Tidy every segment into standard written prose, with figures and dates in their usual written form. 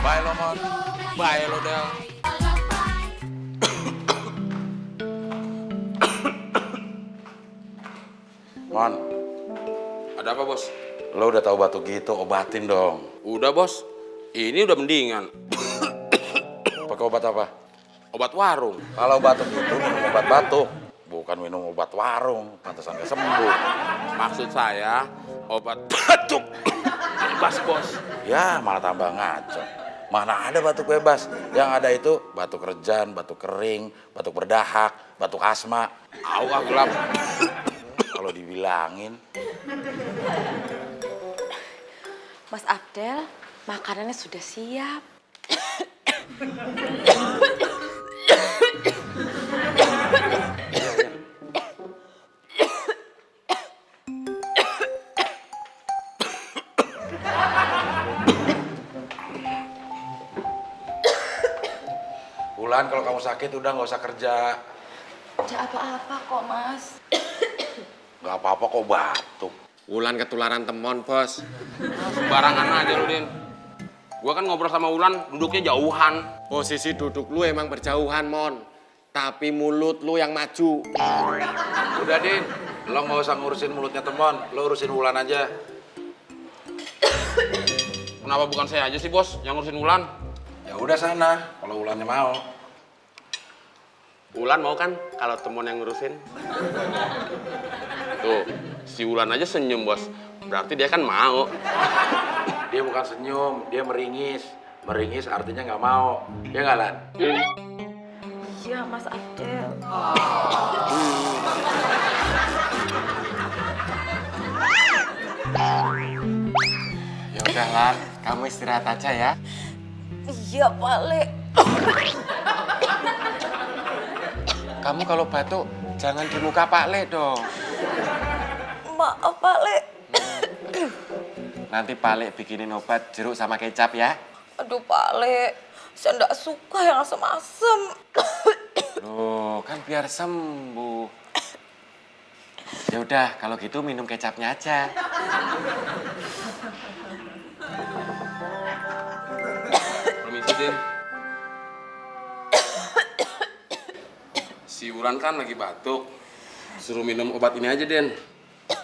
Bye lo, Mon. Bye lo, Del. Mon, Ada apa, Bos? lo udah tahu batuk gitu, obatin dong. Udah, Bos. Ini udah mendingan. Pakai obat apa? Obat warung. Kalau batuk itu minum obat batuk, bukan minum obat warung. Pantesan gak sembuh. Maksud saya, obat batuk bebas, Bos. Ya, malah tambah ngaco. Mana ada batuk bebas? Yang ada itu batuk rejan, batuk kering, batuk berdahak, batuk asma. Au, ah, gelap. Kalau dibilangin. Mas Abdel, makanannya sudah siap. Bulan, kalau kamu sakit udah nggak usah kerja. Tidak apa-apa kok, Mas. Nggak apa-apa kok batuk. Wulan ketularan temon, Bos. Sembarangan aja lu, Din. Gua kan ngobrol sama Wulan, duduknya jauhan. Posisi duduk lu emang berjauhan, Mon. Tapi mulut lu yang maju. Udah, Din. Lo nggak usah ngurusin mulutnya temon. Lo urusin Wulan aja. Kenapa bukan saya aja sih, Bos, yang ngurusin Wulan? Ya udah sana, kalau Wulannya mau. Wulan mau kan kalau temon yang ngurusin? Tuh, si Wulan aja senyum, Bos. Berarti dia kan mau. Dia bukan senyum, dia meringis. Meringis artinya nggak mau. Ya nggak, Lan? Iya, Mas Abdel. Ya udah, Lan. Kamu istirahat aja ya. Iya, Pak Le. Kamu kalau batuk, jangan di muka Pak Le dong. Maaf, Pak Le. Nanti Pak Le bikinin obat jeruk sama kecap ya. Aduh, Pak Le. Saya nggak suka yang asem-asem. Loh, kan biar sembuh. Ya udah, kalau gitu minum kecapnya aja. Permisi, Din. Si Wulan kan lagi batuk. Suruh minum obat ini aja, Den.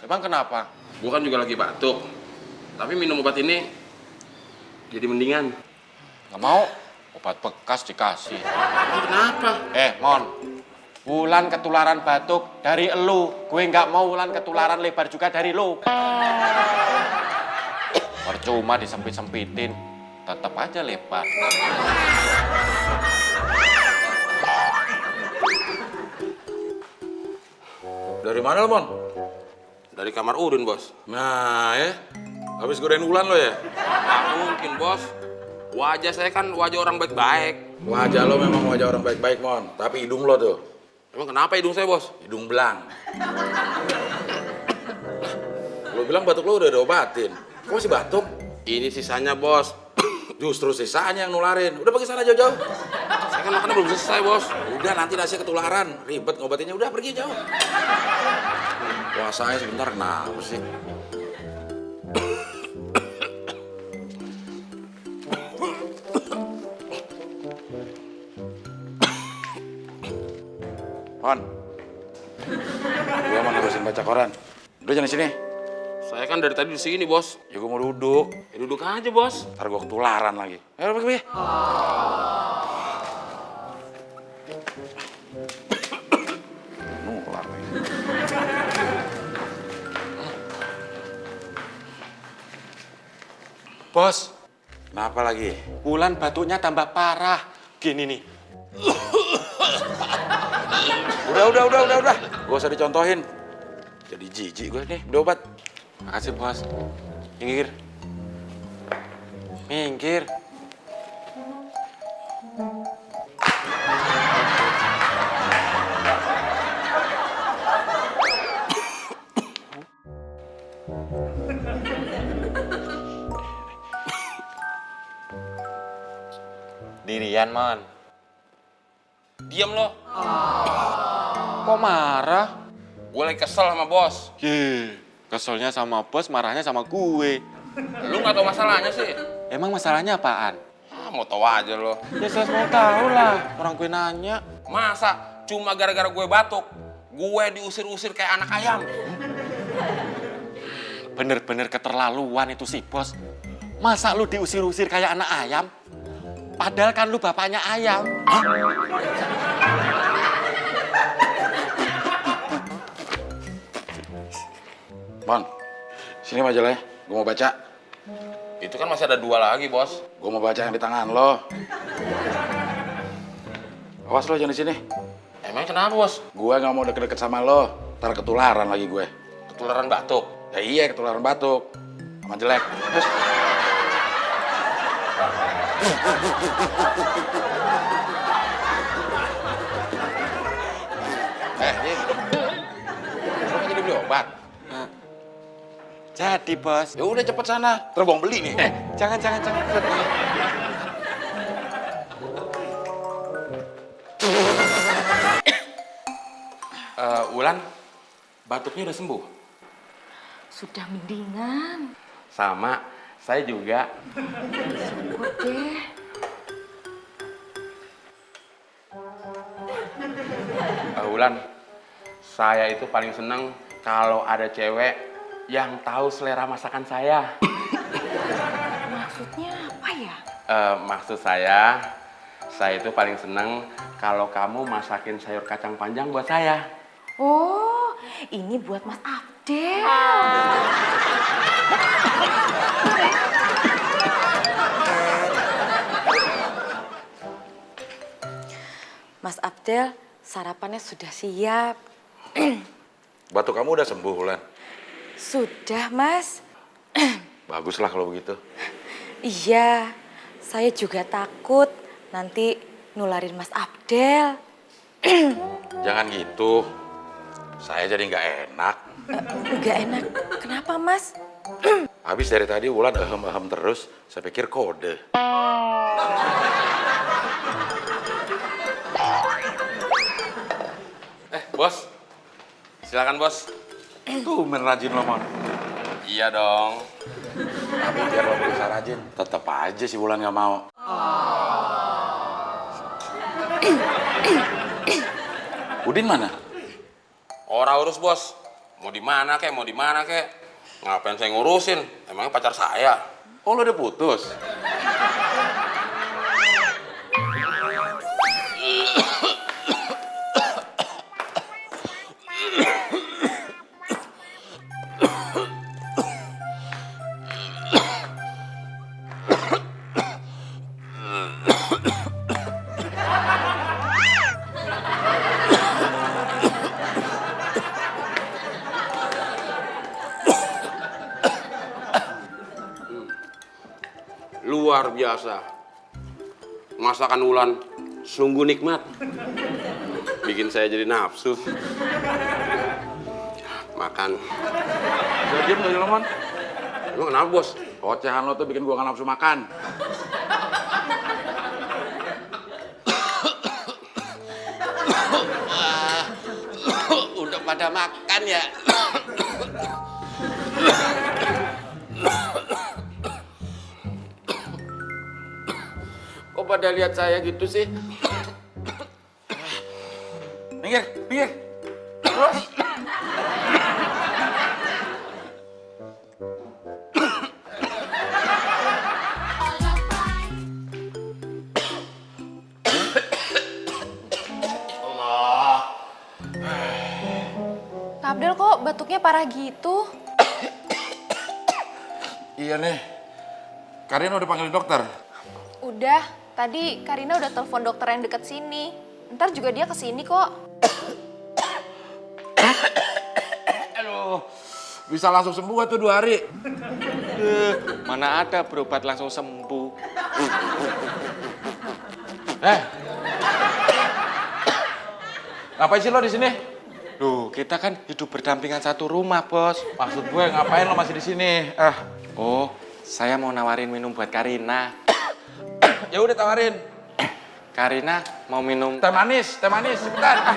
Emang kenapa? Gua kan juga lagi batuk. Tapi minum obat ini jadi mendingan. Nggak mau? Obat bekas dikasih. Kenapa? Mon. Wulan ketularan batuk dari elu. Gue nggak mau Wulan ketularan lebar juga dari lu. Percuma disempit-sempitin. Tetap aja lebar. Dari mana lo, Mon? Dari kamar Udin, Bos. Nah, ya. Habis godain Wulan lo ya? Nggak mungkin, Bos. Wajah saya kan wajah orang baik-baik. Wajah lo memang wajah orang baik-baik, Mon. Tapi hidung lo tuh, Emang kenapa hidung saya, Bos? hidung belang. Lo bilang batuk lo udah diobatin. Kok masih batuk? Ini sisanya, Bos. Justru sisanya yang nularin. Udah pergi sana jauh-jauh. Saya kan makannya belum selesai, Bos. Udah nanti nasi ketularan. Ribet ngobatinnya. Udah pergi jauh. Puasanya sebentar kenapa sih? On. Gua mau nerusin baca koran. Udah jangan di sini. Saya kan dari tadi di sini, Bos. Ya gua mau duduk. Ya duduk aja, Bos. Ntar gua ketularan lagi. Ayo pergi. Nular lagi. Bos, Kenapa lagi? Wulan batuknya tambah parah. Gini nih. Udah. Gak usah dicontohin. Jadi jijik gue nih, udah obat. Makasih, Bos. Minggir. Minggir. Dirian, Mon. Diam lo. Kok marah? Gue lagi kesel sama Bos. Keselnya sama bos, marahnya sama gue. Lu nggak tahu masalahnya sih. Emang masalahnya apaan? Mau tahu aja lo. Ya saya mau tahu lah, orang gue nanya. Masa cuma gara-gara gue batuk, gue diusir-usir kayak anak ayam? Bener-bener keterlaluan itu si bos. Masa lu diusir-usir kayak anak ayam? Padahal kan lu bapaknya ayam. Hah? Mon, sini majalahnya. Gue mau baca. Itu kan masih ada 2 lagi, Bos. Gue mau baca yang di tangan lo. Awas lo jangan di sini. Emang kenapa, Bos? Gue nggak mau deket-deket sama lo. Ntar ketularan lagi gue. Ketularan batuk. Ya iya ketularan batuk. Sama jelek. Terus. Jin. Lo kan jadi beli obat. Jadi bos. Ya udah cepet sana. Terus beli nih. Jangan. Wulan, batuknya udah sembuh? Sudah mendingan. Sama, saya juga. Syukur deh. Wulan, saya itu paling seneng kalau ada cewek yang tahu selera masakan saya. Maksudnya apa ya? Maksud saya itu paling seneng kalau kamu masakin sayur kacang panjang buat saya. Oh, ini buat Mas Abdel. Mas Abdel, sarapannya sudah siap. Batuk kamu udah sembuh, Wulan? Sudah, Mas. Baguslah kalau begitu. Iya, saya juga takut nanti nularin Mas Abdel. Jangan gitu. Saya jadi nggak enak. Nggak enak. Kenapa, Mas? Habis dari tadi Wulan ehem-ehem terus. Saya pikir kode. Bos, silakan bos. Tuh rajin lo, Mon. Iya dong. Tapi biar lo berusaha rajin. Tetap aja si Wulan nggak mau. Udin mana? Ora urus bos. Mau di mana kek? Ngapain saya ngurusin? Emangnya pacar saya? Oh, lo udah putus? Luar biasa. Masakan Wulan sungguh nikmat. Bikin saya jadi nafsu. Makan. Udah diem tadi lo, Mon. Emang kenapa bos? Ocehan lo tuh bikin gua nggak nafsu makan. Udah pada makan ya? Kok pada lihat saya gitu sih? Minggir. Kak Abdel kok batuknya parah gitu? Iya nih. Karina udah panggilin dokter. Udah, tadi Karina udah telepon dokter yang deket sini. Ntar juga dia kesini kok. Aduh, bisa langsung sembuh tuh 2 hari. Mana ada berobat langsung sembuh. Ngapain sih lo di sini? Loh, kita kan hidup berdampingan satu rumah, bos. Maksud gue ngapain lo masih di sini? Oh, saya mau nawarin minum buat Karina. Ya udah tawarin. Karina mau minum Teh manis, cepetan.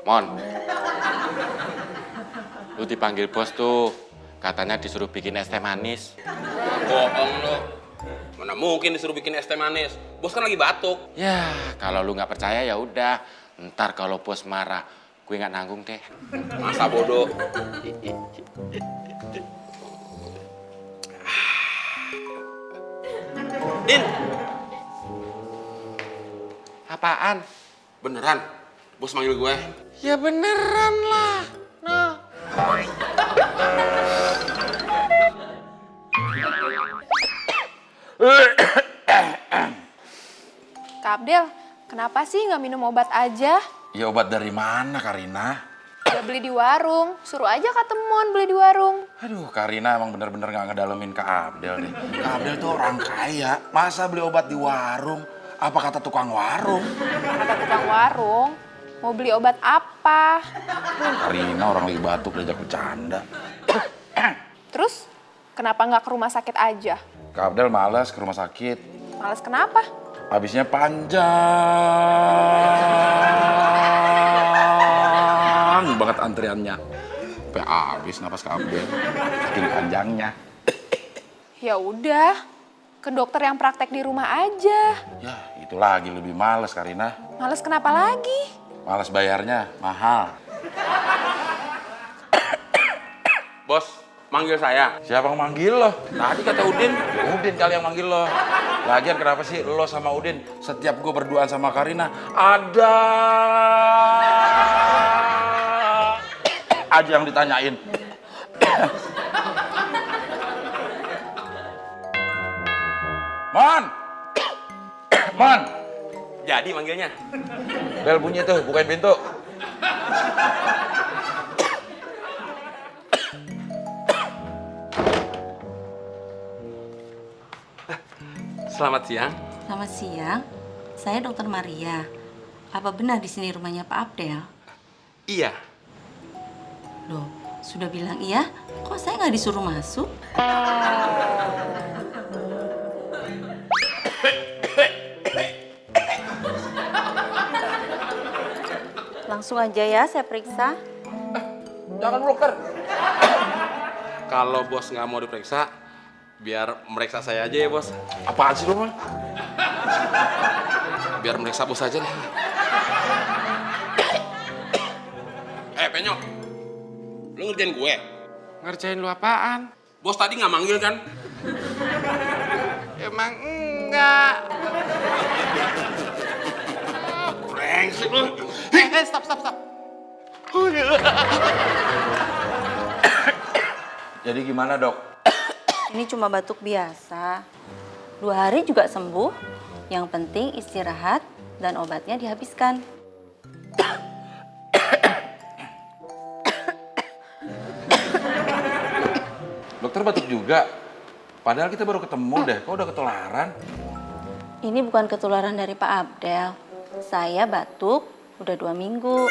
Mon, lu dipanggil bos tuh. Katanya disuruh bikin es teh manis. Bohong lo. Mana mungkin disuruh bikin es teh manis. Bos kan lagi batuk. Ya, kalau lu nggak percaya ya udah. Ntar kalau bos marah, gue nggak nanggung deh. Masa bodoh. Din, Apaan? beneran? Bos manggil gue. Ya beneran lah. Nah. Kak Abdel, kenapa sih nggak minum obat aja? Ya obat dari mana, Karina? Ya beli di warung, suruh aja Kak Temon beli di warung. Aduh, Karina emang bener-bener gak ngedalemin Kak Abdel deh. Kak Abdel tuh orang kaya, masa beli obat di warung? Apa kata tukang warung? Kata tukang warung, mau beli obat apa? Karina orang lagi batuk diajak bercanda. Terus, kenapa nggak ke rumah sakit aja? Kak Abdel males ke rumah sakit. Males kenapa? Habisnya panjang banget antriannya. Sampai habis napas Kak Abdel. Saking panjangnya. Ya udah, ke dokter yang praktek di rumah aja. Ya, itu lagi lebih males, Karina. Males kenapa lagi? Males bayarnya, mahal. Bos, manggil saya. Siapa yang manggil lo? Tadi kata Udin. Ya Udin kali yang manggil lo. Lagian kenapa sih lo sama Udin setiap gue berduaan sama Karina ada aja yang ditanyain. Man! Man! Jadi manggilnya. Bel bunyi tuh, bukain pintu. Selamat siang. Selamat siang, saya Dokter Maria. Apa benar di sini rumahnya Pak Abdel? Iya. Loh, sudah bilang iya, kok saya nggak disuruh masuk? Langsung aja ya, saya periksa. Jangan broker. Kalau bos nggak mau diperiksa, biar meriksa saya aja ya bos. Apaan sih lo, Man? Biar meriksa bos aja deh. Penyok. Lu ngerjain gue? Ngerjain lu apaan? Bos tadi nggak manggil kan? Emang enggak. Brengsek lu. Stop. Jadi gimana, Dok? Ini cuma batuk biasa. 2 hari juga sembuh. Yang penting istirahat dan obatnya dihabiskan. Dokter batuk juga. Padahal kita baru ketemu deh. Kok udah ketularan? Ini bukan ketularan dari Pak Abdel. Saya batuk udah 2 minggu.